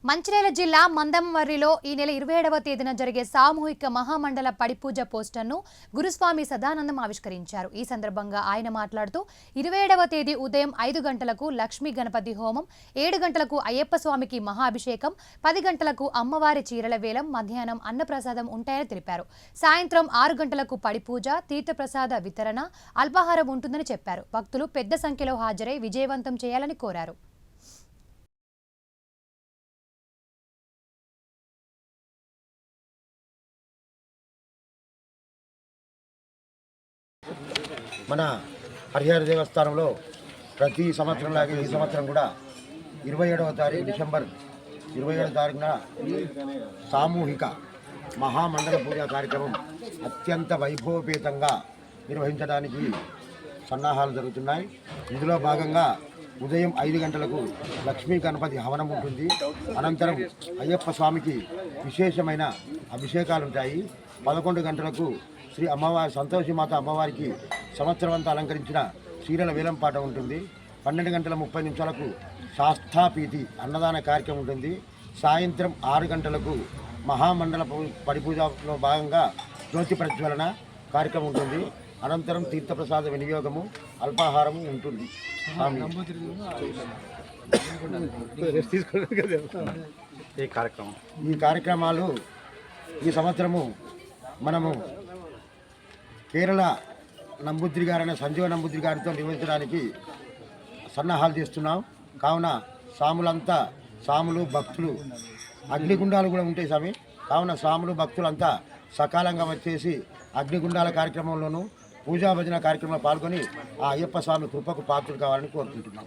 మంచిర్యాల జిల్లా మందమర్రిలో ఈ నెల 27వ తేదీన జరిగే సామూహిక మహామండల పడిపూజ పోస్టర్ను గురుస్వామి సదానందం ఆవిష్కరించారు. ఈ సందర్భంగా ఆయన మాట్లాడుతూ 27వ తేదీ ఉదయం 5 గంటలకు లక్ష్మీ గణపతి హోమం, 7 గంటలకు అయ్యప్ప స్వామికి మహాభిషేకం, 10 గంటలకు అమ్మవారి చీరల వేలం, మధ్యాహ్నం అన్నప్రసాదం ఉంటాయని తెలిపారు. సాయంత్రం 6 గంటలకు పడిపూజ, తీర్థప్రసాద వితరణ, అల్పాహారం ఉంటుందని చెప్పారు. భక్తులు పెద్ద సంఖ్యలో హాజరై విజయవంతం చేయాలని కోరారు. మన హరిహర దేవస్థానంలో ప్రతి సంవత్సరం లాగే ఈ సంవత్సరం కూడా 27వ తారీఖు డిసెంబర్ 27వ తారీఖున సామూహిక మహామండల పూజా కార్యక్రమం అత్యంత వైభవపేతంగా నిర్వహించడానికి సన్నాహాలు జరుగుతున్నాయి. ఇందులో భాగంగా ఉదయం 5 గంటలకు లక్ష్మీ గణపతి హవనం ఉంటుంది. అనంతరం అయ్యప్ప స్వామికి విశేషమైన అభిషేకాలు ఉంటాయి. 11 గంటలకు శ్రీ అమ్మవారి సంతోషిమాత అమ్మవారికి సంవత్సరం అంతా అలంకరించిన చీరల వేలంపాట ఉంటుంది. 12 గంటల 30 నిమిషాలకు శాస్త్రాపీతి అన్నదాన కార్యక్రమం ఉంటుంది. సాయంత్రం 6 గంటలకు మహామండల పడిపూజలో భాగంగా జ్యోతి ప్రజ్వలన కార్యక్రమం ఉంటుంది. అనంతరం తీర్థప్రసాద వినియోగము, అల్పాహారము ఉంటుంది. ఈ కార్యక్రమాలు ఈ సంవత్సరము మనము కేరళ నంబూద్రి గారైన సంజీవ నంబూద్రి గారితో నిర్వహించడానికి సన్నాహాలు చేస్తున్నాం. కావున సాములు భక్తులు అగ్నిగుండాలు కూడా ఉంటాయి స్వామి. కావున సాములు భక్తులంతా సకాలంగా వచ్చేసి అగ్నిగుండాల కార్యక్రమంలోనూ పూజా భజన కార్యక్రమంలో పాల్గొని ఆ అయ్యప్ప స్వామి కృపకు పాత్రులు కావాలని కోరుకుంటున్నాం.